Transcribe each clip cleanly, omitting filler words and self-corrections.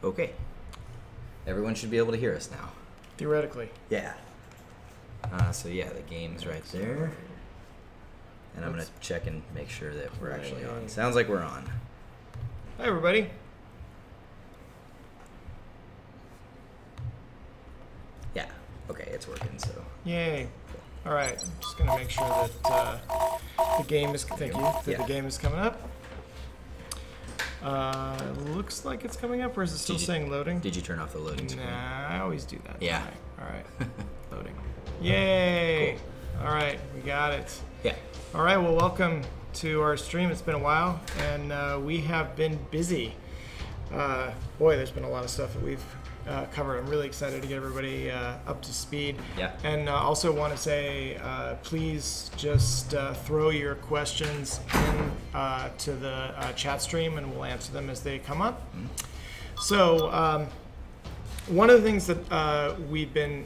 Okay. Everyone should be able to hear us now. Theoretically. Yeah. So yeah, the game's right there. And I'm going to check and make sure that we're actually on. Sounds like we're on. Hi, everybody. Yeah. Okay, it's working, so. Yay. All right. I'm just going to make sure that the game is, thank you, that the game is coming up. Looks like it's coming up, or is it still saying loading? Did you turn off the loading screen? Nah, I always do that. Yeah. All right. Loading. Yay. Cool. All right, we got it. Yeah. All right, well, welcome to our stream. It's been a while, and we have been busy. Boy, there's been a lot of stuff that we've covered. I'm really excited to get everybody up to speed. Yeah. And also want to say, please just throw your questions in to the chat stream, and we'll answer them as they come up. Mm-hmm. So one of the things that we've been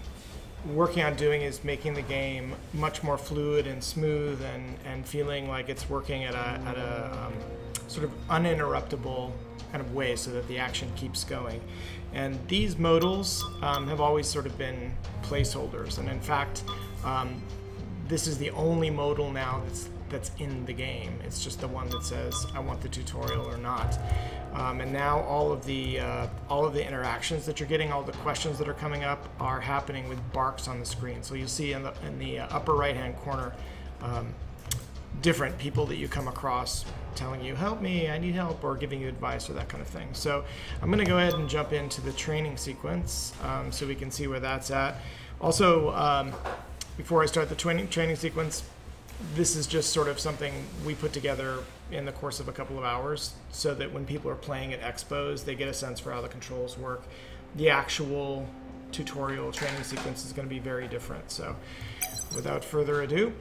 working on doing is making the game much more fluid and smooth and feeling like it's working at a sort of uninterruptible kind of way so that the action keeps going. And these modals have always sort of been placeholders. And in fact, this is the only modal now that's in the game. It's just the one that says, I want the tutorial or not. And now all of the interactions that you're getting, all the questions that are coming up are happening with barks on the screen. So you'll see in the upper right-hand corner different people that you come across telling you, help me, I need help, or giving you advice or that kind of thing. So I'm going to go ahead and jump into the training sequence so we can see where that's at. Also, before I start the training sequence, this is just sort of something we put together in the course of a couple of hours so that when people are playing at expos, they get a sense for how the controls work. The actual tutorial training sequence is going to be very different. So without further ado,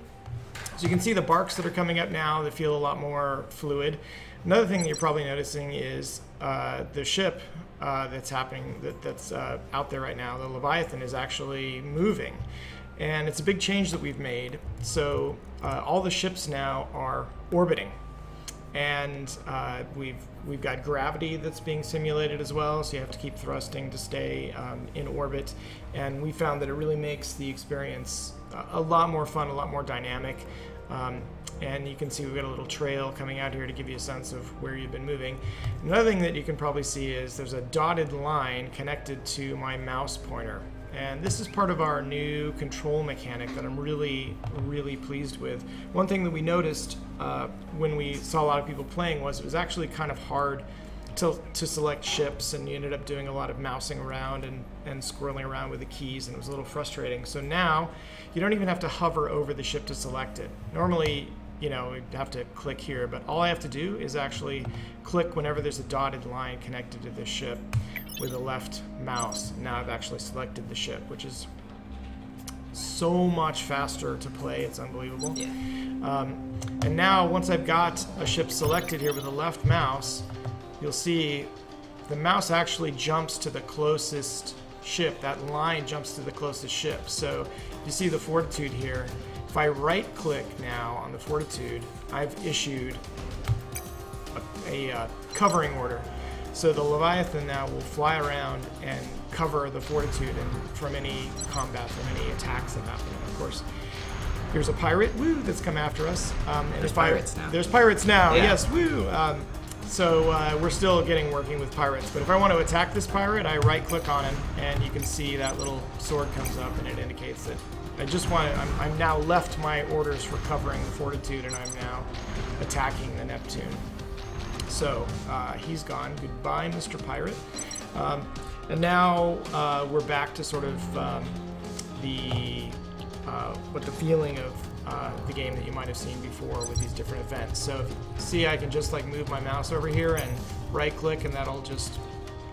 so you can see the barks that are coming up now that feel a lot more fluid. Another thing that you're probably noticing is the ship that's happening, that's out there right now, the Leviathan, is actually moving. And it's a big change that we've made. So all the ships now are orbiting. And we've got gravity that's being simulated as well, so you have to keep thrusting to stay in orbit. And we found that it really makes the experience a lot more fun, a lot more dynamic. And you can see we've got a little trail coming out here to give you a sense of where you've been moving. Another thing that you can probably see is there's a dotted line connected to my mouse pointer. And this is part of our new control mechanic that I'm really, really pleased with. One thing that we noticed when we saw a lot of people playing was it was actually kind of hard to select ships, and you ended up doing a lot of mousing around and scrolling around with the keys, and it was a little frustrating. So now you don't even have to hover over the ship to select it. Normally, you know, you have to click here, but all I have to do is actually click whenever there's a dotted line connected to this ship with the left mouse. Now I've actually selected the ship, which is so much faster to play. It's unbelievable. Yeah. And now once I've got a ship selected here with the left mouse, you'll see the mouse actually jumps to the closest ship. That line jumps to the closest ship. So you see the Fortitude here. If I right click now on the Fortitude, I've issued a covering order. So the Leviathan now will fly around and cover the Fortitude from any combat, from any attacks that happen. And of course, here's a pirate, woo, that's come after us. There's pirates now. There's pirates now, yeah. Yes, woo. So we're still working with pirates. But if I want to attack this pirate, I right-click on him, and you can see that little sword comes up, and it indicates that I'm now left my orders for covering the Fortitude, and I'm now attacking the Neptune. So he's gone. Goodbye, Mr. Pirate. And now we're back to sort of the feeling of the game that you might have seen before with these different events. So if you see, I can just like move my mouse over here and right-click, and that'll just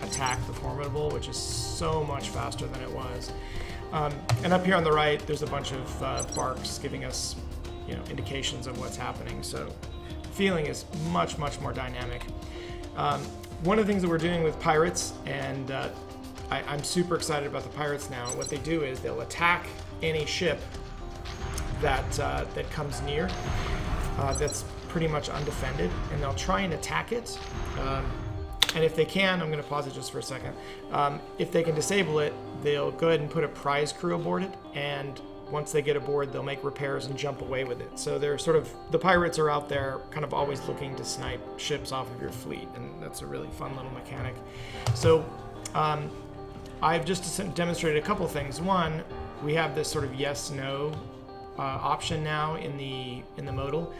attack the Formidable, which is so much faster than it was. And up here on the right, there's a bunch of barks giving us, indications of what's happening. So feeling is much, much more dynamic. One of the things that we're doing with pirates, and I'm super excited about the pirates now, what they do is they'll attack any ship that comes near that's pretty much undefended, and they'll try and attack it And if they can, I'm going to pause it just for a second. If they can disable it, they'll go ahead and put a prize crew aboard it, and once they get aboard, they'll make repairs and jump away with it. So they're sort of, the pirates are out there kind of always looking to snipe ships off of your fleet, and that's a really fun little mechanic. So I've just demonstrated a couple things. One, we have this sort of yes/no option now in the modal.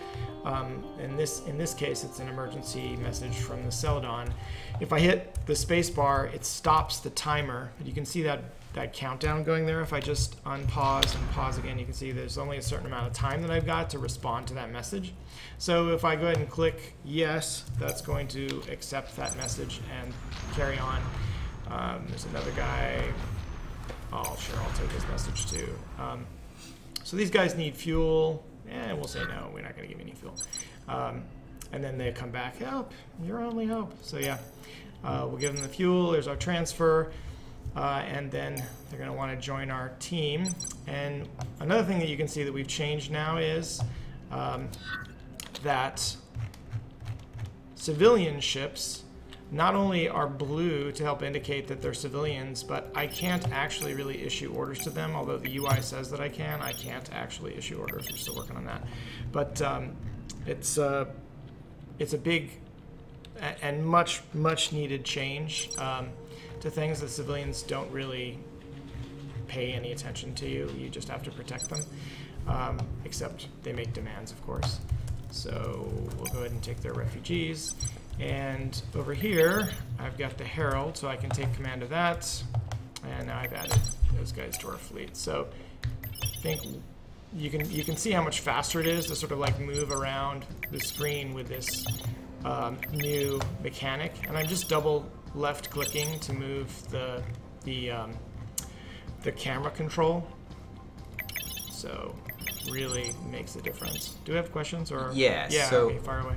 In this case, it's an emergency message from the Celadon. If I hit the space bar, it stops the timer. You can see that countdown going there. If I just unpause and pause again, you can see there's only a certain amount of time that I've got to respond to that message. So if I go ahead and click yes, that's going to accept that message and carry on. There's another guy. Oh, sure, I'll take his message too. So these guys need fuel. We'll say no, we're not going to give you any fuel. And then they come back, help, your only hope. So yeah, we'll give them the fuel. There's our transfer. And then they're going to want to join our team. And another thing that you can see that we've changed now is that civilian ships not only are blue to help indicate that they're civilians, but I can't actually really issue orders to them, although the UI says that I can. I can't actually issue orders. We're still working on that. But it's a big and much needed change to things that civilians don't really pay any attention to. You just have to protect them, except they make demands, of course. So we'll go ahead and take their refugees. And over here, I've got the Herald, so I can take command of that. And now I've added those guys to our fleet. So I think you can see how much faster it is to sort of like move around the screen with this new mechanic. And I'm just double left clicking to move the camera control. So really makes a difference. Do we have questions or? Yeah. So, okay, fire away.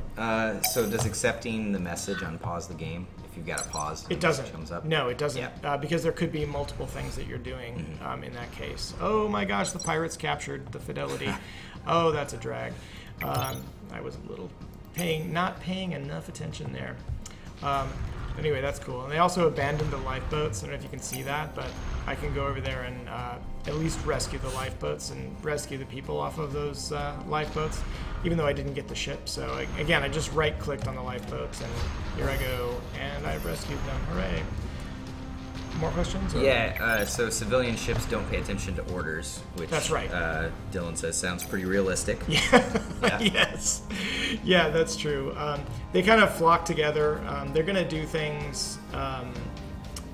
So does accepting the message unpause the game if you've got a pause? It doesn't. Comes up? No, it doesn't. Yeah. Because there could be multiple things that you're doing in that case. Oh my gosh, the pirates captured the Fidelity. Oh, that's a drag. I was a little not paying enough attention there. Anyway, that's cool. And they also abandoned the lifeboats. I don't know if you can see that, but I can go over there and at least rescue the lifeboats and rescue the people off of those lifeboats, even though I didn't get the ship. So again, I just right-clicked on the lifeboats, and here I go, and I've rescued them. Hooray! More questions? Or? Yeah, so civilian ships don't pay attention to orders, which that's right. Dylan says sounds pretty realistic. Yeah. Yeah. Yes. Yeah, that's true. They kind of flock together. They're going to do things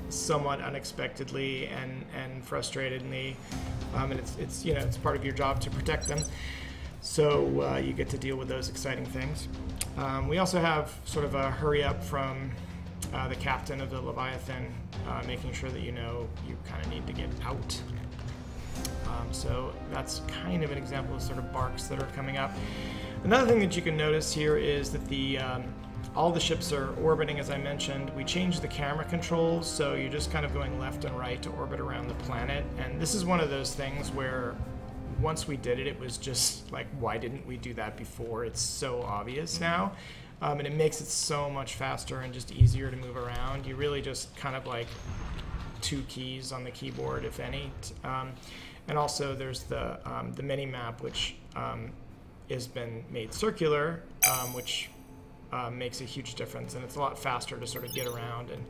somewhat unexpectedly and frustratedly, and it's part of your job to protect them. So you get to deal with those exciting things. We also have sort of a hurry up from the captain of the Leviathan, making sure that you kind of need to get out. So that's kind of an example of sort of barks that are coming up. Another thing that you can notice here is that all the ships are orbiting, as I mentioned. We changed the camera controls, so you're just kind of going left and right to orbit around the planet. And this is one of those things where once we did it, it was just like, why didn't we do that before? It's so obvious now. And it makes it so much faster and just easier to move around. You really just kind of like 2 keys on the keyboard, if any. And also there's the mini map, which has been made circular, which makes a huge difference. And it's a lot faster to sort of get around and,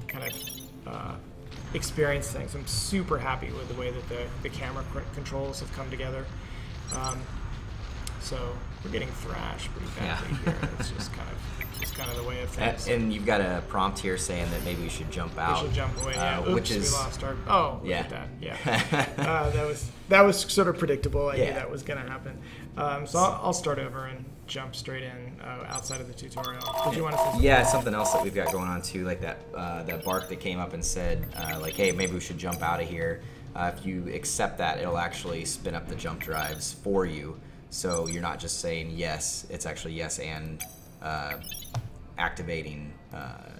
kind of experience things. I'm super happy with the way that the camera controls have come together. So we're getting thrashed pretty badly here. It's just kind of the way of things. And you've got a prompt here saying that maybe we should jump out. We should jump away. Yeah. Oops, which is, we lost our. Oh, look yeah. at that. Yeah. That was sort of predictable. I knew that was going to happen. So I'll start over and jump straight in outside of the tutorial. Did you want to? Yeah, something else that we've got going on too, like that bark that came up and said, like, hey, maybe we should jump out of here. If you accept that, it'll actually spin up the jump drives for you. So you're not just saying yes, it's actually yes and activating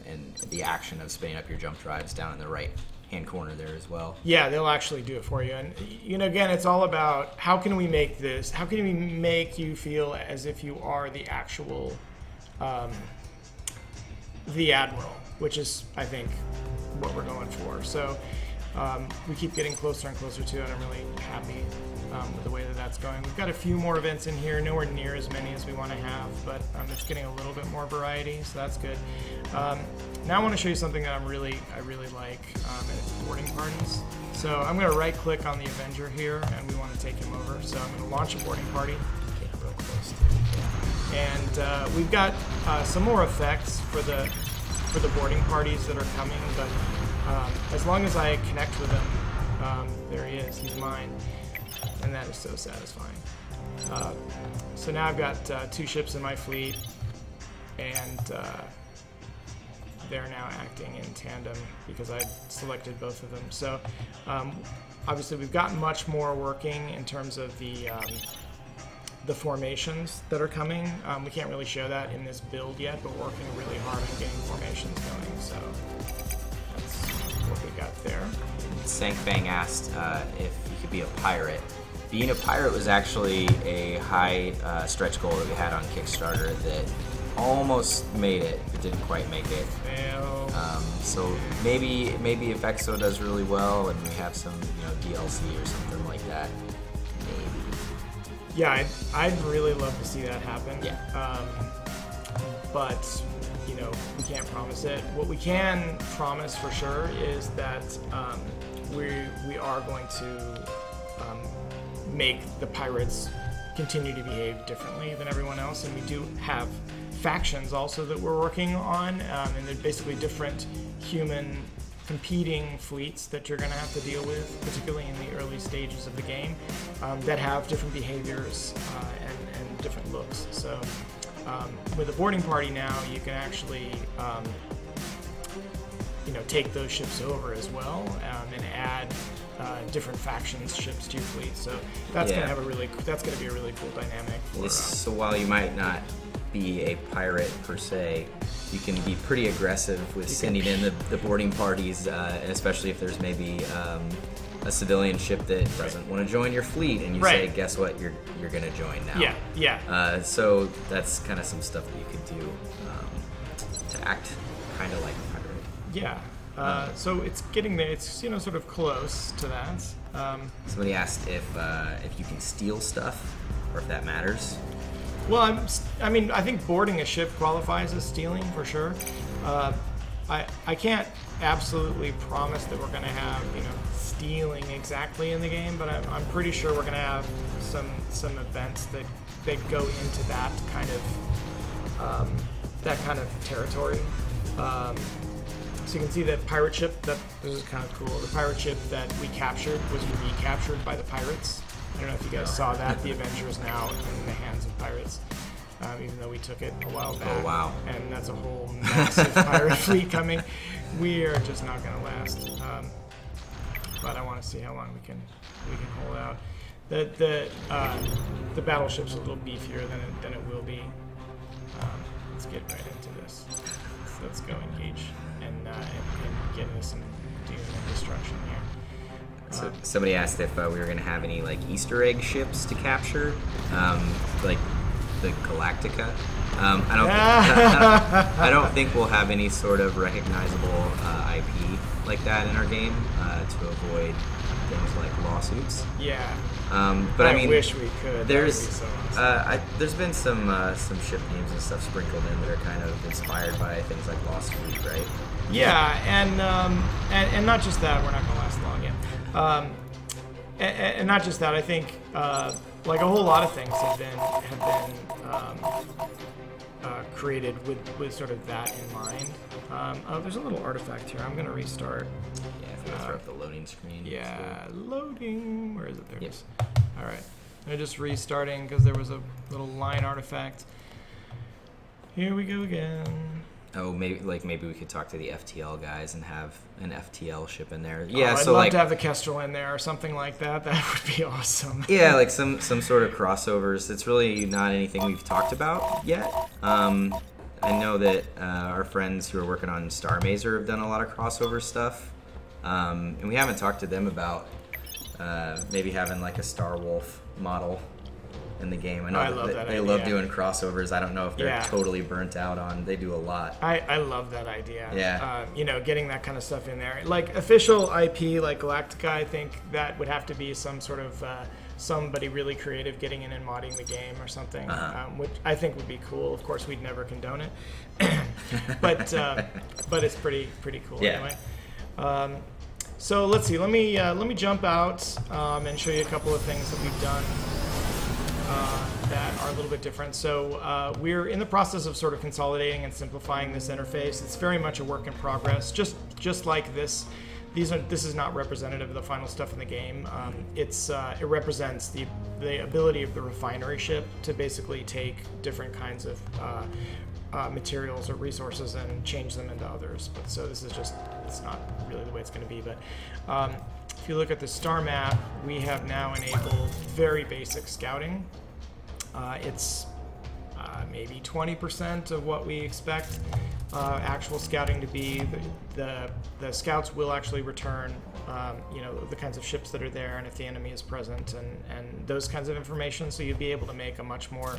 and the action of spinning up your jump drives down in the right hand corner there as well. Yeah, they'll actually do it for you. And again, it's all about how can we make you feel as if you are the actual the Admiral, which is, I think, what we're going for. So we keep getting closer and closer to it. I'm really happy with the way that that's going. We've got a few more events in here, nowhere near as many as we want to have, but it's getting a little bit more variety, so that's good. Now I want to show you something that I really like, and it's boarding parties. So I'm going to right-click on the Avenger here, and we want to take him over. So I'm going to launch a boarding party. Get real close to it. And we've got some more effects for the boarding parties that are coming, but as long as I connect with him, there he is, he's mine, and that is so satisfying. So now I've got 2 ships in my fleet, and they're now acting in tandem because I selected both of them. So obviously we've got much more working in terms of the formations that are coming. We can't really show that in this build yet, but we're working really hard on getting formations going. So that's what we got there. Sankfang asked if you could be a pirate. Being a pirate was actually a high stretch goal that we had on Kickstarter that almost made it, but didn't quite make it. Fail. So maybe if EXO does really well and we have some DLC or something like that, maybe. Yeah, I'd really love to see that happen. Yeah. But we can't promise it. What we can promise for sure is that we are going to make the pirates continue to behave differently than everyone else, and we do have factions also that we're working on, and they're basically different human competing fleets that you're going to have to deal with, particularly in the early stages of the game, that have different behaviors and different looks. So with a boarding party now, you can actually take those ships over as well, and add different factions ships to your fleet. So that's going to be a really cool dynamic for so while you might not be a pirate per se, you can be pretty aggressive with sending in the boarding parties, and especially if there's maybe a civilian ship that doesn't want to join your fleet, and you say, guess what, you're going to join now. Yeah. So that's kind of some stuff that you could do to act kind of like a pirate. Yeah. So it's getting there. It's sort of close to that. Somebody asked if you can steal stuff, or if that matters. Well, I think boarding a ship qualifies as stealing for sure. I can't absolutely promise that we're going to have stealing exactly in the game, but I'm pretty sure we're going to have some events that go into that kind of territory. So you can see that pirate ship, this is kind of cool. The pirate ship that we captured was recaptured by the pirates. I don't know if you guys saw that. The Avenger is now in the hands of pirates, even though we took it a while back. Oh, wow. And that's a whole massive pirate fleet coming. We are just not going to last. But I want to see how long we can hold out. The battleship's a little beefier than it will be. Let's get right into this. Let's go engage and get into some doom and destruction here. So somebody asked if we were going to have any Easter egg ships to capture, like the Galactica. I don't think we'll have any sort of recognizable IP like that in our game to avoid things like lawsuits. Yeah. But I mean, wish we could. There's there's been some ship names and stuff sprinkled in that are kind of inspired by things like Lost Fleet, right? Yeah, and not just that. We're not going to last long yet. And not just that. I think like a whole lot of things have been created with sort of that in mind. Oh, there's a little artifact here. I'm going to restart. Yeah, if you throw up the loading screen. Yeah, loading. Where is it? There it is. Yep. All right. I'm just restarting because there was a little line artifact. Here we go again. Oh, maybe we could talk to the FTL guys and have an FTL ship in there. Yeah, I'd love to have the Kestrel in there or something like that. That would be awesome. Yeah, like some sort of crossovers. It's really not anything we've talked about yet. I know that our friends who are working on Star Mazer have done a lot of crossover stuff, and we haven't talked to them about maybe having like a Star Wolf model in the game. I know I love that they idea. love doing crossovers. I don't know if they're Yeah. totally burnt out on. They do a lot. I love that idea. Yeah. You know, getting that kind of stuff in there. Like official IP, like Galactica, I think that would have to be some sort of somebody really creative getting in and modding the game or something, which I think would be cool. Of course, we'd never condone it, but it's pretty cool Yeah. anyway. So let's see. Let me jump out and show you a couple of things that we've done that are a little bit different. So we're in the process of sort of consolidating and simplifying this interface. It's very much a work in progress, just like this. This is not representative of the final stuff in the game. It represents the ability of the refinery ship to basically take different kinds of materials or resources and change them into others. But so this is just, it's not really the way it's going to be. But if you look at the star map, we have now enabled very basic scouting. It's maybe 20% of what we expect actual scouting to be. The scouts will actually return, you know, the kinds of ships that are there and if the enemy is present and those kinds of information. So you'll be able to make a much more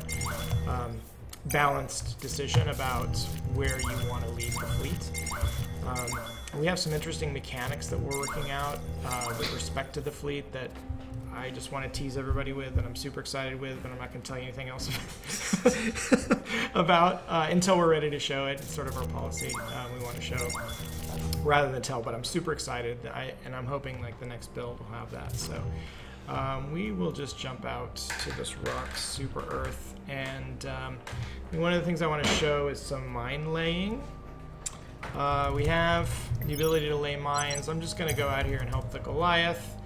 balanced decision about where you want to lead the fleet. We have some interesting mechanics that we're working out with respect to the fleet that I just want to tease everybody with, and I'm super excited with, but I'm not going to tell you anything else about until we're ready to show it. It's sort of our policy. We want to show rather than tell, but I'm super excited, and I'm hoping like the next build will have that. So we will just jump out to this rock super Earth, and one of the things I want to show is some mine laying. We have the ability to lay mines. I'm just going to go out here and help the Goliath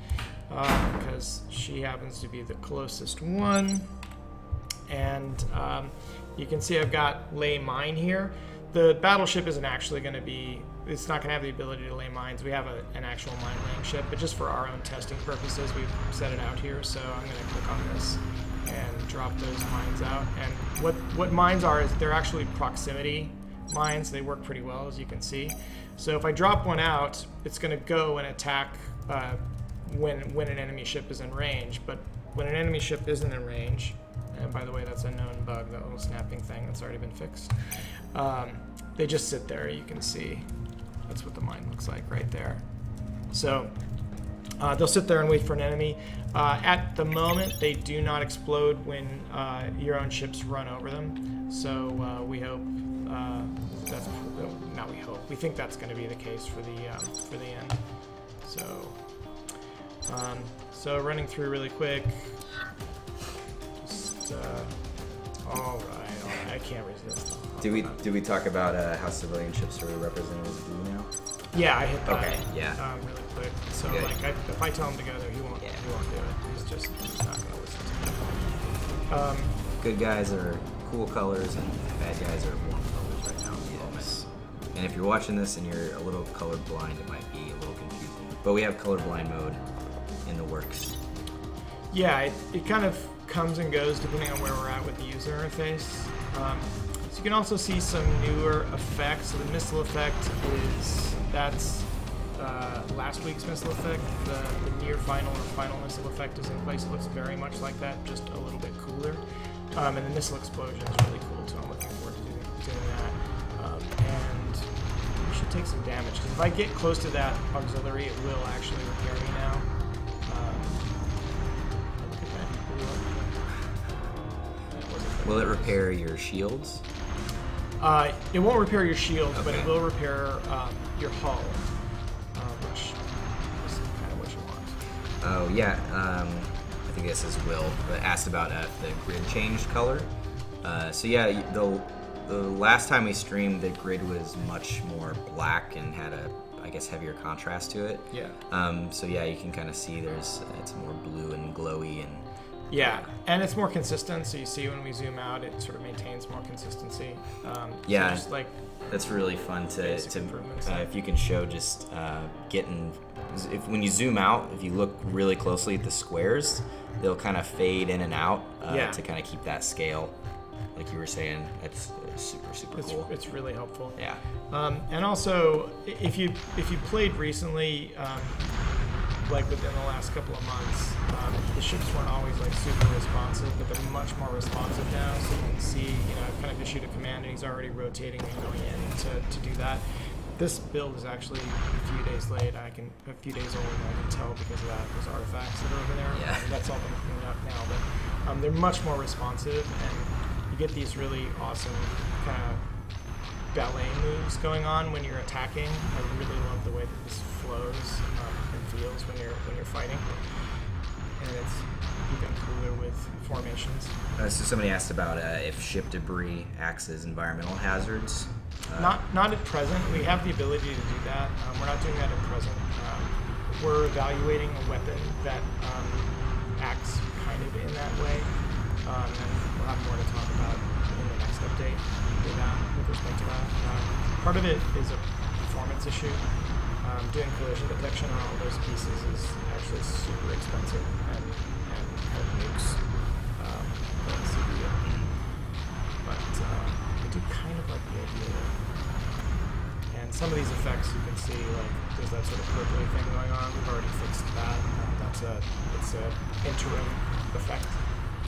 because she happens to be the closest one. And you can see I've got lay mine here. The battleship isn't actually going to be, it's not going to have the ability to lay mines. We have an actual mine laying ship, but just for our own testing purposes, we've set it out here. So I'm going to click on this and drop those mines out. And what mines are is they're actually proximity mines. They work pretty well, as you can see. So if I drop one out, it's going to go and attack when an enemy ship is in range. But when an enemy ship isn't in range, and by the way, that's a known bug, that little snapping thing that's already been fixed, they just sit there. You can see that's what the mine looks like right there. So they'll sit there and wait for an enemy. At the moment, they do not explode when your own ships run over them. So we hope that's not we hope. We think that's going to be the case for the end. So running through really quick. Just all right. I can't resist. Do we talk about how civilian ships are represented blue now? Yeah, I hit that. Okay, yeah. Really quick. So Good. like, if I tell him to go there, he won't. Yeah. He won't do it. He's not going to listen to me. Good guys are cool colors and bad guys are warm colors right now at the moment. And if you're watching this and you're a little color blind, it might be a little confusing. But we have colorblind mode in the works. Yeah, it kind of comes and goes depending on where we're at with the user interface. So you can also see some newer effects. So the missile effect that's last week's missile effect. The near final or final missile effect is in place. It looks very much like that, just a little bit cooler. And the missile explosion is really cool too. I'm looking forward to doing that. And we should take some damage because if I get close to that auxiliary, it will actually repair me now. Look at that. That wasn't Will it repair your shields? It won't repair your shields, but it Okay. will repair your hull, which is kind of what you want. Oh yeah, I think this is Will, but asked about the grid changed color. So yeah, the last time we streamed, the grid was much more black and had I guess heavier contrast to it. Yeah. So yeah, you can kind of see it's more blue and glowy and. Yeah, and it's more consistent, so you see when we zoom out, it sort of maintains more consistency. Yeah. So just like That's really fun to improvements. if you can show just when you zoom out, if you look really closely at the squares, they'll kind of fade in and out to kind of keep that scale, like you were saying. It's super cool. It's really helpful. Yeah. And also, if you played recently, like within the last couple of months, the ships weren't always like super responsive, but they're much more responsive now. So you can see, I've kind of issued a command, and he's already rotating and going in to do that. This build is actually a few days late. A few days old, and I can tell because of those artifacts that are over there. Yeah. That's all been cleaned up now, but they're much more responsive, and you get these really awesome kind of ballet moves going on when you're attacking. I really love the way that this flows and feels when you're fighting, and it's even cooler with formations. So somebody asked about if ship debris acts as environmental hazards. Not at present. We have the ability to do that. We're not doing that at present. We're evaluating a weapon that acts kind of in that way, and we'll have more to talk about in the next update with respect to that. Part of it is a performance issue. Doing collision detection on all those pieces is actually super expensive and nukes the CPU. But I do kind of like the idea. And some of these effects you can see, like there's that sort of purpley thing going on. We've already fixed that. It's a interim effect.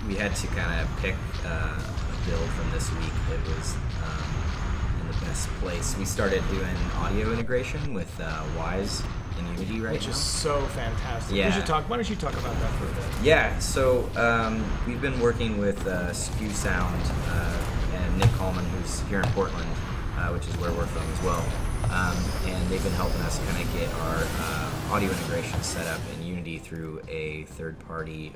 We had to kind of pick a build from this week that was in the best place. We started doing audio integration with Wise in Unity right now. Which is so fantastic. Yeah. Why don't you talk about that for a bit? Yeah, so we've been working with Skew Sound and Nick Coleman, who's here in Portland, which is where we're from as well. And they've been helping us kind of get our audio integration set up in Unity through a third-party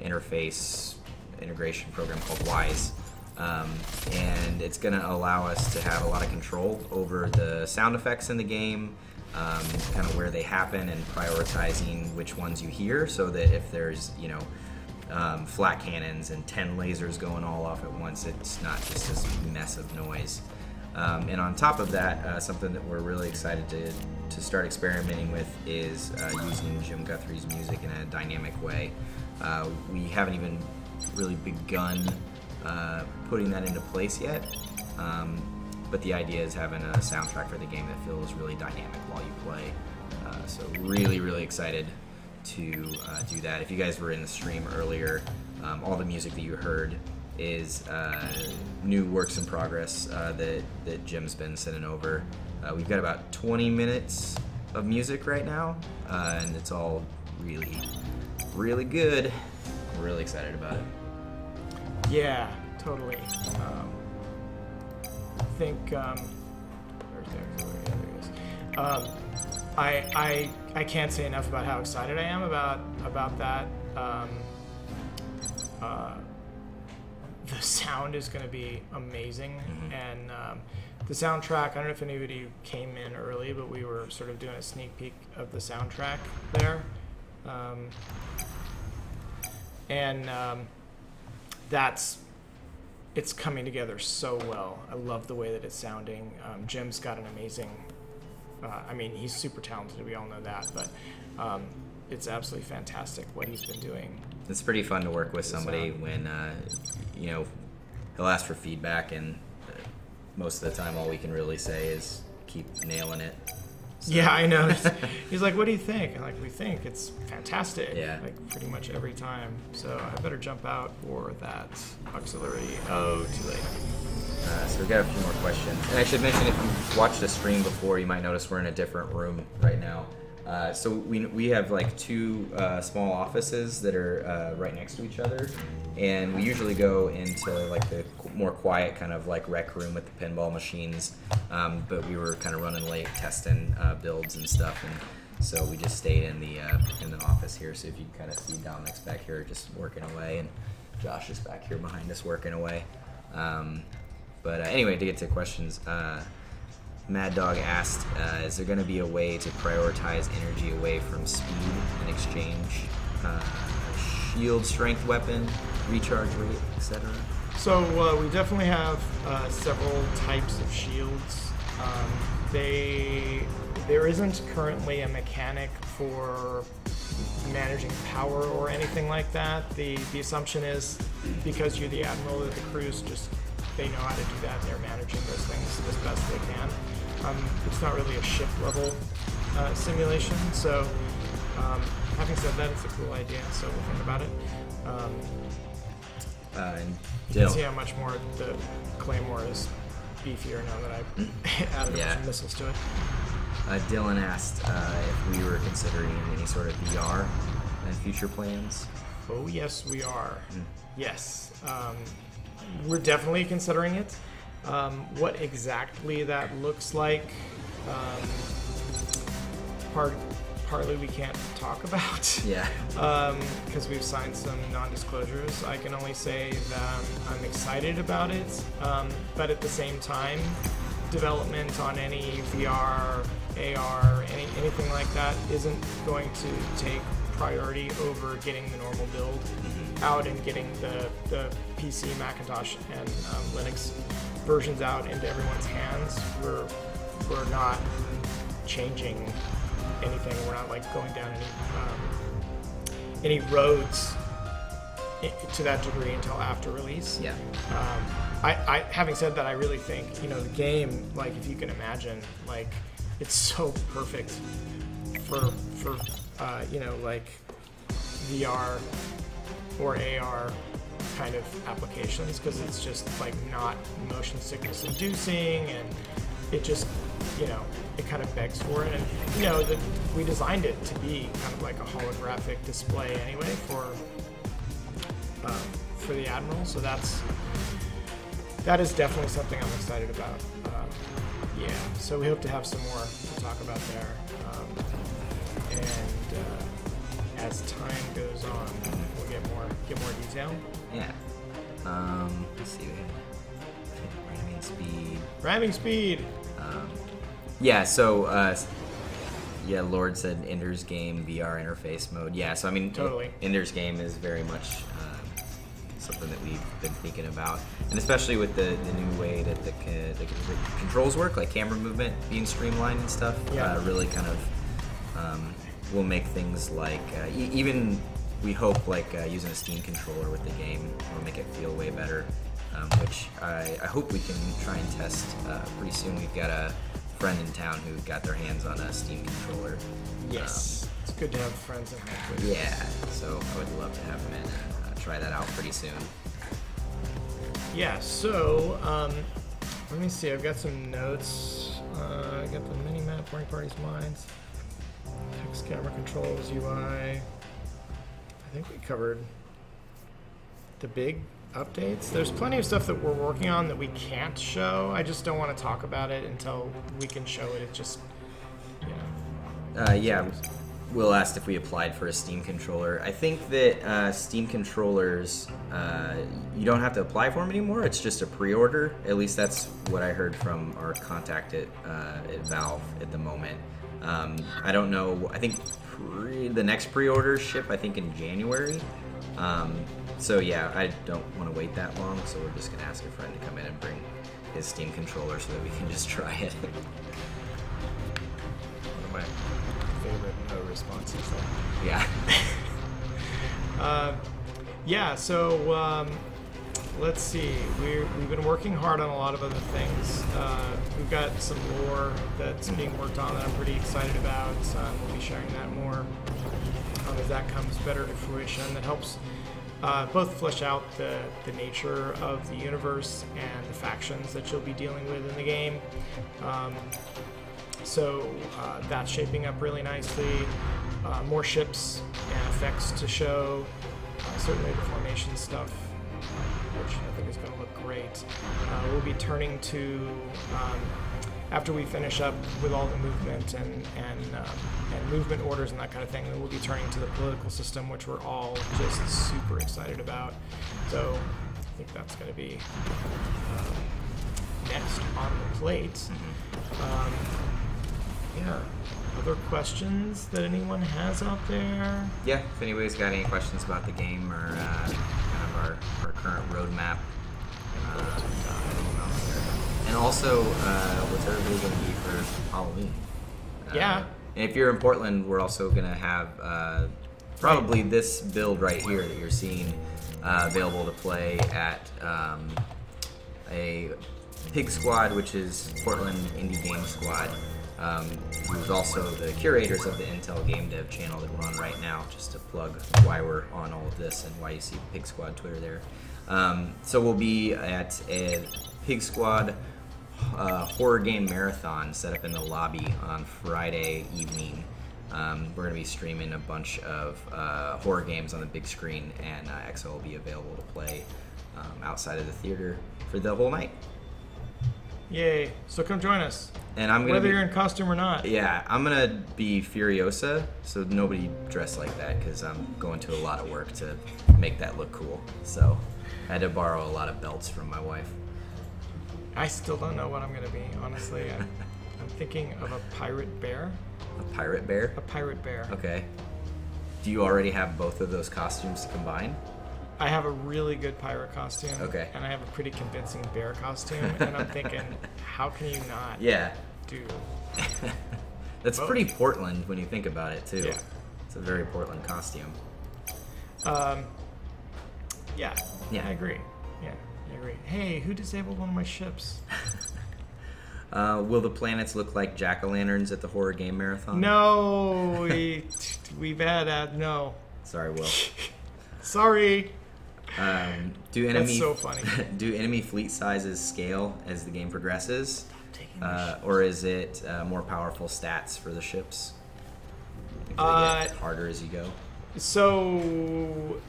interface integration program called Wise. And it's going to allow us to have a lot of control over the sound effects in the game, kind of where they happen, and prioritizing which ones you hear, so that if there's, flat cannons and 10 lasers going all off at once, it's not just this mess of noise. And on top of that, something that we're really excited to start experimenting with is using Jim Guthrie's music in a dynamic way. We haven't even really begun putting that into place yet, but the idea is having a soundtrack for the game that feels really dynamic while you play. So really excited to do that. If you guys were in the stream earlier, all the music that you heard is new works in progress that Jim's been sending over. We've got about 20 minutes of music right now, and it's all really good. I'm really excited about it. Yeah, totally. I think there he is. I can't say enough about how excited I am about that. The sound is going to be amazing, and the soundtrack. I don't know if anybody came in early, but we were sort of doing a sneak peek of the soundtrack there, and it's coming together so well. I love the way that it's sounding. Jim's got an amazing. He's super talented. We all know that, but it's absolutely fantastic what he's been doing. It's pretty fun to work with somebody when, he'll ask for feedback, and most of the time all we can really say is keep nailing it. So. Yeah, I know. He's like, what do you think? And we think it's fantastic. Yeah. Pretty much every time. So I better jump out for that auxiliary. Oh, too late. So we've got a few more questions. And I should mention, if you've watched the stream before, you might notice we're in a different room right now. So we have two small offices that are right next to each other, and we usually go into the more quiet kind of rec room with the pinball machines, but we were kind of running late testing builds and stuff, and so we just stayed in the office here. So if you kind of see Dominic's back here just working away, and Josh is back here behind us working away. But anyway, to get to questions. Mad Dog asked, is there going to be a way to prioritize energy away from speed and exchange shield strength weapon, recharge rate, etc.? So we definitely have several types of shields. There isn't currently a mechanic for managing power or anything like that. The assumption is, because you're the admiral, that the crews they know how to do that, and they're managing those things as best they can. It's not really a ship level simulation, so Having said that, it's a cool idea, so we'll think about it. And You can see how much more the Claymore is beefier now that I've added a bunch of missiles to it. Dylan asked if we were considering any sort of VR and future plans. Oh, yes, we are. Yes. We're definitely considering it. What exactly that looks like, partly we can't talk about. Yeah. Because we've signed some non-disclosures. I can only say that I'm excited about it, but at the same time, development on any VR, AR, anything like that isn't going to take priority over getting the normal build out and getting the PC, Macintosh, and Linux versions out into everyone's hands. We're not changing anything. We're not like going down any roads to that degree until after release. Yeah. I having said that, I really think the game, like if you can imagine, like it's so perfect for like VR or AR kind of applications, because it's just like not motion sickness inducing, and it just it kind of begs for it. And that we designed it to be kind of like a holographic display anyway for the Admiral, so that is definitely something I'm excited about. Yeah, so we hope to have some more to talk about there, and as time goes on, we'll get more detail. Yeah. Let's see. Ramming speed. Yeah. So. Yeah, Lord said Ender's Game VR interface mode. Yeah, so I mean, totally. Ender's Game is very much something that we've been thinking about, and especially with the new way that the controls work, like camera movement being streamlined and stuff. Yeah. Really kind of will make things like even we hope like using a Steam controller with the game will make it feel way better, which I hope we can try and test pretty soon. We've got a friend in town who got their hands on a Steam controller. Yes, it's good to have friends in here. Yeah, so I would love to have him in and try that out pretty soon. Yeah, so let me see. I've got some notes. I got the mini map, Morning Party's Mines, text camera controls, UI. I think we covered the big updates. There's plenty of stuff that we're working on that we can't show. I just don't want to talk about it until we can show it. It just, yeah. Will asked if we applied for a Steam controller. I think that Steam controllers, you don't have to apply for them anymore. It's just a pre-order. At least that's what I heard from our contact at Valve at the moment. I don't know. I think the next pre-orders ship, I think, in January. So yeah, I don't want to wait that long, so we're just going to ask a friend to come in and bring his Steam controller so that we can just try it. One of my favorite no responses there. Yeah. Yeah, so let's see. We've been working hard on a lot of other things. We've got some lore that's being worked on that I'm pretty excited about. We'll be sharing that more as that comes better to fruition. That helps both flesh out the nature of the universe and the factions that you'll be dealing with in the game. So that's shaping up really nicely. More ships and effects to show. Certainly the formation stuff, which I think is going to look great. We'll be turning to, after we finish up with all the movement and movement orders and that kind of thing, then we'll be turning to the political system, which we're all just super excited about. So I think that's going to be next on the plate. Yeah. Other questions that anyone has out there? Yeah, if anybody's got any questions about the game or kind of our current roadmap. And also, what's everybody going to be for Halloween? Yeah. And if you're in Portland, we're also going to have probably this build right here that you're seeing available to play at a Pig Squad, which is Portland Indie Game Squad. who's also the curators of the Intel Game Dev channel that we're on right now, just to plug why we're on all of this and why you see Pig Squad Twitter there. So we'll be at a Pig Squad horror game marathon set up in the lobby on Friday evening. We're going to be streaming a bunch of horror games on the big screen, and XO will be available to play outside of the theater for the whole night. Yay. So come join us. And I'm gonna whether you're in costume or not. Yeah, I'm going to be Furiosa, so nobody dress like that because I'm going to a lot of work to make that look cool. So I had to borrow a lot of belts from my wife. I still don't know what I'm going to be, honestly. I'm thinking of a pirate bear. A pirate bear? A pirate bear. Okay. Do you already have both of those costumes to combine? I have a really good pirate costume. Okay. And I have a pretty convincing bear costume. And I'm thinking, how can you not do That's both? pretty Portland when you think about it, too. Yeah. It's a very Portland costume. Yeah. I agree. Yeah, I agree. Hey, who disabled one of my ships? Will the planets look like jack-o'-lanterns at the horror game marathon? No, we've had no. Sorry, Will. Sorry. That's so funny. Do enemy fleet sizes scale as the game progresses? Stop taking my ships. Or is it more powerful stats for the ships? Do they get harder as you go? So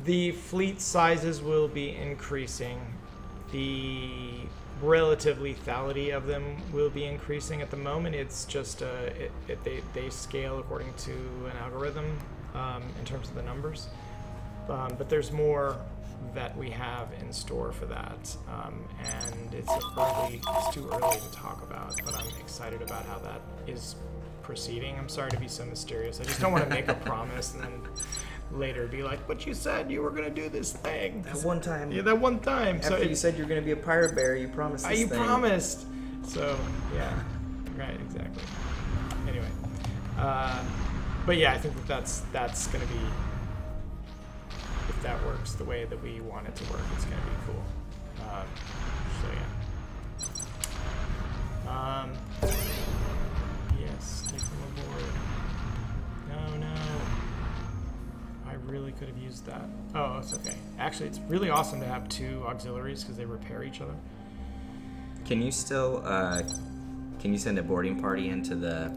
the fleet sizes will be increasing. The relative lethality of them will be increasing. At the moment, it's just they scale according to an algorithm in terms of the numbers. But there's more that we have in store for that, and it's too early to talk about. But I'm excited about how that is proceeding. I'm sorry to be so mysterious. I just don't want to make a promise and then later be like, "But you said you were going to do this thing." That one time. Yeah, that one time. After you said you were going to be a pirate bear, you promised this thing. You promised. So yeah, right, exactly. Anyway, but yeah, I think that's going to be. If that works the way that we want it to work, it's going to be cool. Yes, take them aboard. No. I really could have used that. Oh, it's okay. Actually, it's really awesome to have two auxiliaries because they repair each other. Can you still, can you send a boarding party into the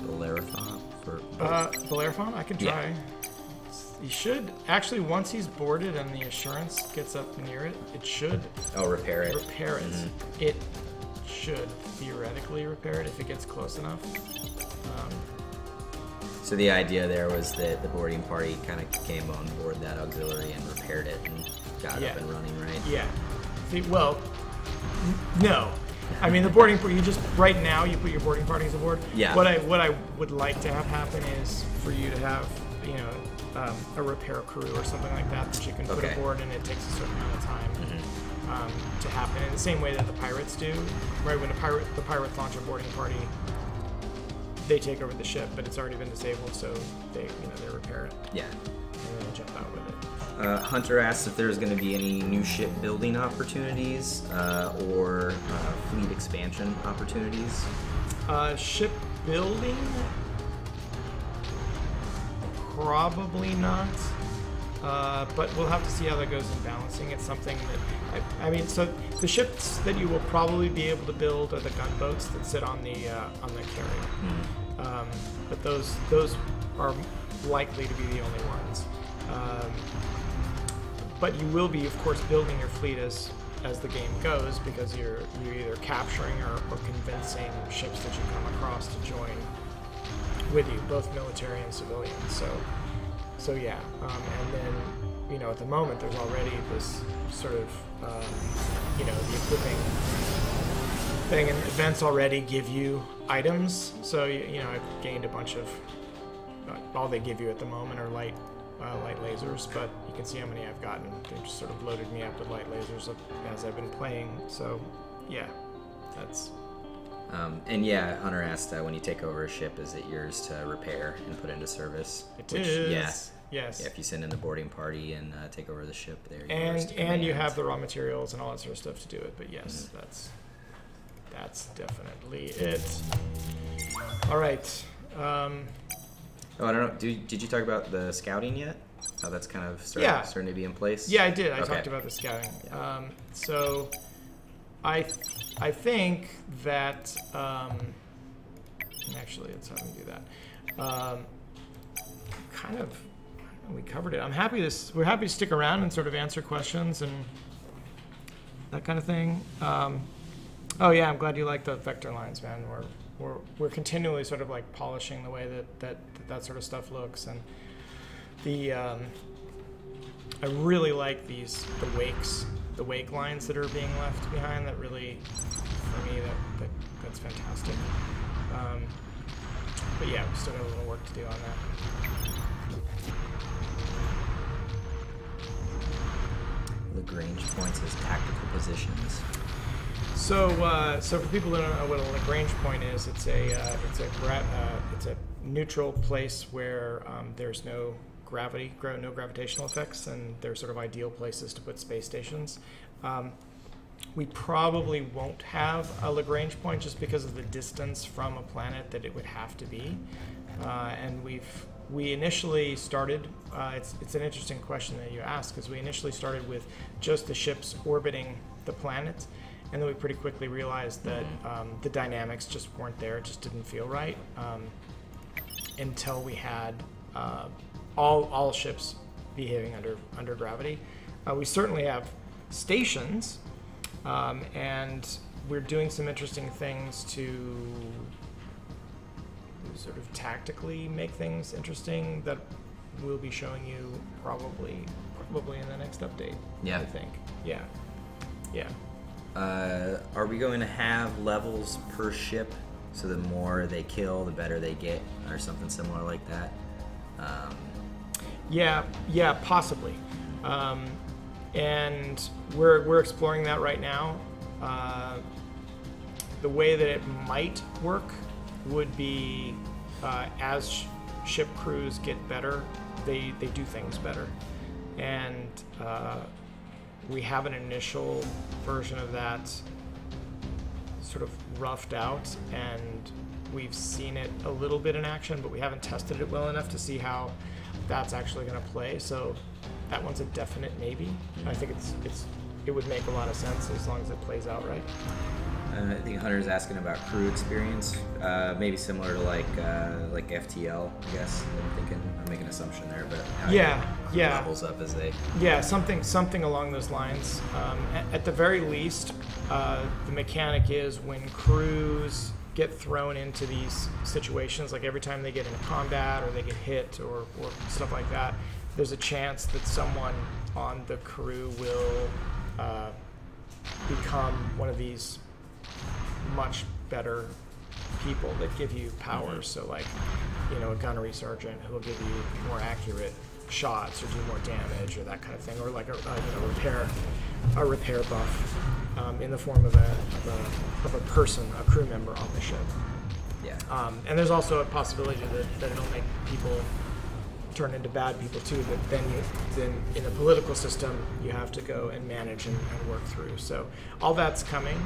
Bellerophon? Bellerophon? I can try. Yeah. He should actually, once he's boarded and the assurance gets up near it, it should repair it. Mm-hmm. It should theoretically repair it if it gets close enough. So the idea there was that the boarding party kind of came on board that auxiliary and repaired it and got up and running, right? Yeah. Well, no. I mean, the boarding party, right now you put your boarding parties aboard. Yeah. What I would like to have happen is for you to have, a repair crew or something like that you can put aboard, and it takes a certain amount of time to happen. In the same way that the pirates do, right? When the pirates launch a boarding party, they take over the ship, but it's already been disabled, so they repair it. Yeah. And then they jump out with it. Hunter asks if there's going to be any new ship building opportunities or fleet expansion opportunities. Ship building? Probably not. But we'll have to see how that goes in balancing. It's something that, so the ships that you will probably be able to build are the gunboats that sit on the carrier. But those are likely to be the only ones. But you will be, of course, building your fleet as the game goes, because you're either capturing or convincing ships that you come across to join with you, both military and civilian. So yeah, and then at the moment there's already this sort of the equipping thing, and events already give you items. So I've gained a bunch of all they give you at the moment are light lasers, but you can see how many I've gotten. They just sort of loaded me up with light lasers as I've been playing. So yeah, that's. And yeah, Hunter asked, when you take over a ship, is it yours to repair and put into service? It is. Yes. Yeah, if you send in the boarding party and take over the ship, there. And you have the raw materials and all that sort of stuff to do it. But yes, That's definitely it. All right. Oh, I don't know. Did you talk about the scouting yet? How that's kind of starting to be in place? Yeah, I did. I Okay. talked about the scouting. Yeah. So I think that actually let's have him do that. We covered it. We're happy to stick around and sort of answer questions and that kind of thing. Oh yeah, I'm glad you like the vector lines, man. We're continually sort of like polishing the way that sort of stuff looks, and I really like the wake lines that are being left behind. That really, for me, that's fantastic. But yeah, we still got a little work to do on that. Lagrange points as tactical positions. So for people who don't know what a Lagrange point is, it's a neutral place where there's no gravity, no gravitational effects, and they're sort of ideal places to put space stations. We probably won't have a Lagrange point just because of the distance from a planet that it would have to be, and we initially started. It's an interesting question that you ask, because we initially started with just the ships orbiting the planet, and then we pretty quickly realized that the dynamics just weren't there. It just didn't feel right until we had all ships behaving under gravity. We certainly have stations, and we're doing some interesting things to sort of tactically make things interesting that we'll be showing you probably in the next update. Yeah. I think. Yeah. Are we going to have levels per ship, so the more they kill, the better they get, or something similar like that? Yeah, possibly. And we're exploring that right now. The way that it might work would be as ship crews get better, they do things better. And we have an initial version of that sort of roughed out, and we've seen it a little bit in action, but we haven't tested it well enough to see how that's actually going to play. So that one's a definite maybe. I think it would make a lot of sense as long as it plays out right. I think Hunter's asking about crew experience, maybe similar to like FTL, I guess. I'm making an assumption there, but how levels up as they. Yeah, something along those lines. At the very least, the mechanic is when crews get thrown into these situations, like every time they get into combat or they get hit or stuff like that, there's a chance that someone on the crew will become one of these much better people that give you powers. So like, a gunnery sergeant who will give you more accurate shots or do more damage or that kind of thing, or like a repair buff in the form of a person, a crew member on the ship. Yeah. And there's also a possibility that it'll make people turn into bad people too, that then in a political system you have to go and manage and work through. So all that's coming,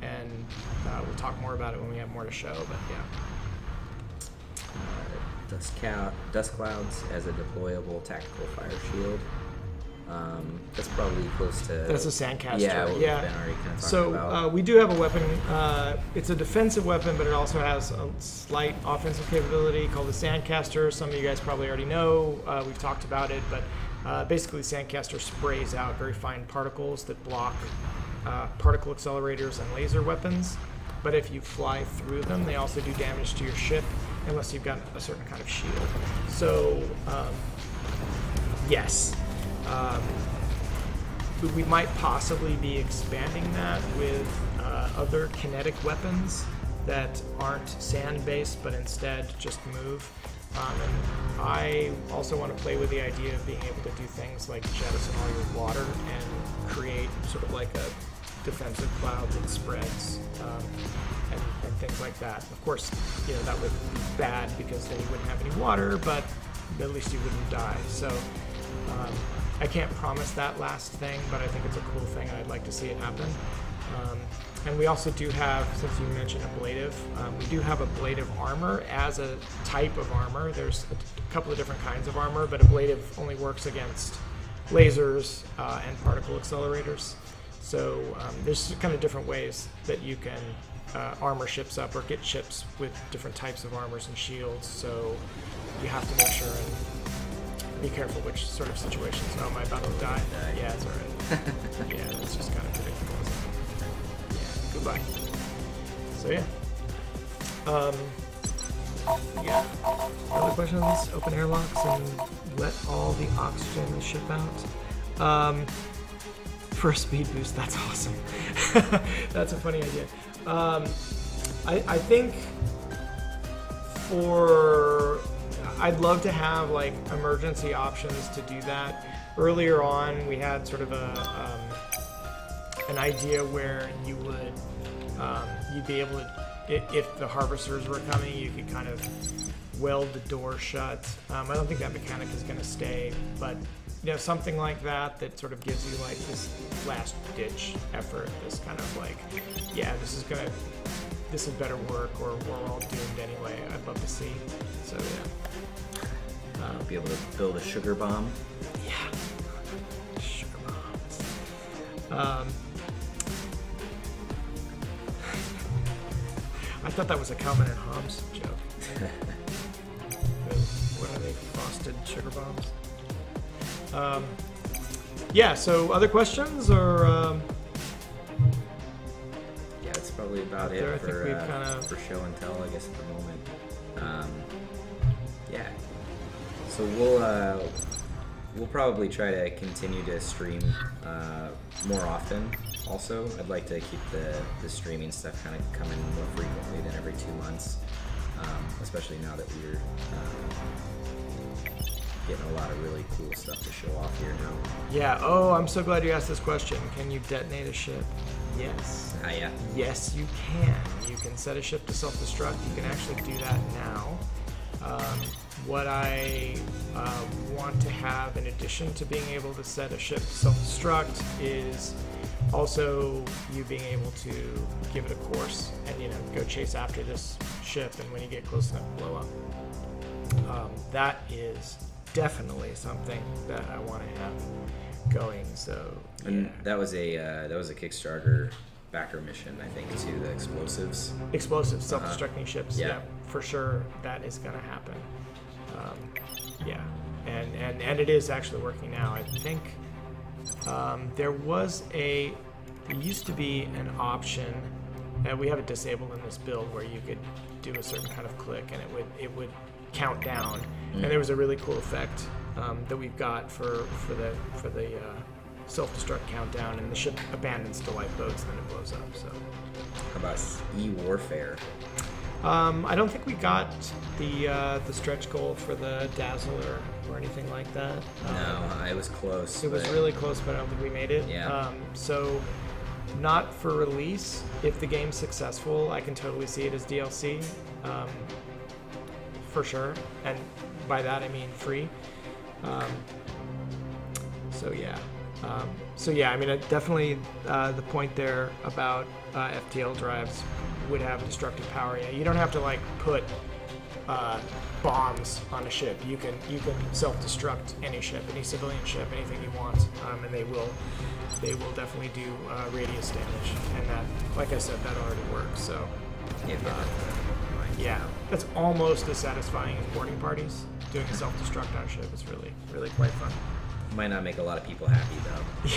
and we'll talk more about it when we have more to show, but yeah. Dust clouds as a deployable tactical fire shield. That's probably close to. That's a sandcaster. Yeah, what we've been already kind of talking about. We do have a weapon. It's a defensive weapon, but it also has a slight offensive capability called the sandcaster. Some of you guys probably already know. We've talked about it, but basically, sandcaster sprays out very fine particles that block particle accelerators and laser weapons. But if you fly through them, they also do damage to your ship, unless you've got a certain kind of shield. So, yes. We might possibly be expanding that with other kinetic weapons that aren't sand-based, but instead just move. And I also want to play with the idea of being able to do things like jettison all your water and create sort of like a defensive cloud that spreads and things like that. Of course, that would be bad because then you wouldn't have any water, but at least you wouldn't die. So I can't promise that last thing, but I think it's a cool thing and I'd like to see it happen. And we also do have, since you mentioned ablative, we do have ablative armor as a type of armor. There's a couple of different kinds of armor, but ablative only works against lasers and particle accelerators. So there's kind of different ways that you can armor ships up or get ships with different types of armors and shields. So you have to make sure and be careful which sort of situations. Oh, am I about to die? Yeah, it's alright. Yeah, it's just kind of predictable. Yeah, goodbye. So yeah. Yeah. Other questions? Open airlocks and let all the oxygen in the ship out. For a speed boost, that's awesome. That's a funny idea. I think I'd love to have like emergency options to do that. Earlier on, we had sort of an idea where you would you'd be able to, if the harvesters were coming, you could kind of weld the door shut. I don't think that mechanic is going to stay, but you know, something like that that sort of gives you like this last ditch effort, this kind of like, yeah, this is better work, or we're all doomed anyway. I'd love to see. So yeah. Be able to build a sugar bomb. Yeah. Sugar bombs. I thought that was a Calvin and Hobbes joke. What are they? Frosted sugar bombs? Yeah, so other questions, or yeah, that's probably about it for show and tell, I guess, at the moment. Yeah, so we'll probably try to continue to stream more often. Also, I'd like to keep the streaming stuff kind of coming more frequently than every 2 months, especially now that we're getting a lot of really cool stuff to show off here now. Yeah, oh, I'm so glad you asked this question. Can you detonate a ship? Yes. Yeah. Yes, you can. You can set a ship to self-destruct. You can actually do that now. What I want to have in addition to being able to set a ship to self-destruct is also you being able to give it a course and, you know, go chase after this ship, and when you get close enough, blow up. That is definitely something that I want to have going. So yeah. And that was a Kickstarter backer mission, I think, too. The explosives, self-destructing ships. Yeah, for sure, that is going to happen. Yeah, and it is actually working now. I think there used to be an option, and we have it disabled in this build, where you could do a certain kind of click and it would count down. And there was a really cool effect that we've got for the self-destruct countdown, and the ship abandons the lifeboats and then it blows up. So how about e-warfare? I don't think we got the stretch goal for the Dazzler or anything like that. No, it was close. It was really close, but I don't think we made it. Yeah. So not for release. If the game's successful, I can totally see it as DLC. For sure, and by that I mean free. So yeah, I mean, definitely the point there about FTL drives would have destructive power. Yeah, you don't have to like put bombs on a ship. You can self-destruct any ship, any civilian ship, anything you want, and they will definitely do radius damage. And that, like I said, that already works. So yeah, that's almost as satisfying as boarding parties. Doing a self-destruct on a ship is really, really quite fun. Might not make a lot of people happy though.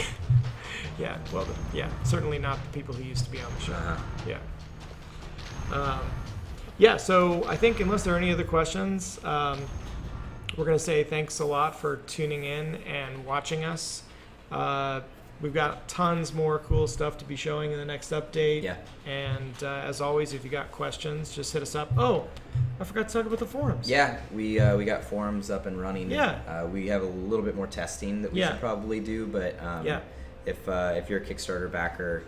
Yeah, well, yeah, certainly not the people who used to be on the show. Yeah. Yeah, so I think unless there are any other questions, we're going to say thanks a lot for tuning in and watching us. We've got tons more cool stuff to be showing in the next update. Yeah. And as always, if you got questions, just hit us up. Oh, I forgot to talk about the forums. Yeah, we got forums up and running. Yeah. We have a little bit more testing that we should probably do, but if you're a Kickstarter backer,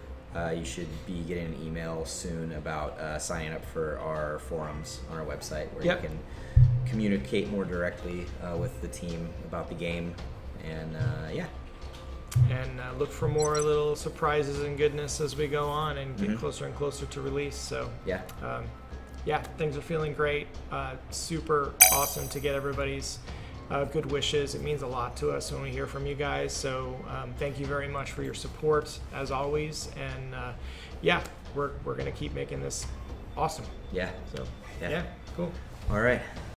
you should be getting an email soon about signing up for our forums on our website, where you can communicate more directly with the team about the game. And look for more little surprises and goodness as we go on and get closer and closer to release. So Yeah. Yeah, things are feeling great. Super awesome to get everybody's good wishes. It means a lot to us when we hear from you guys. So thank you very much for your support as always. And yeah, we're gonna keep making this awesome. Yeah. So Yeah. yeah, cool. All right.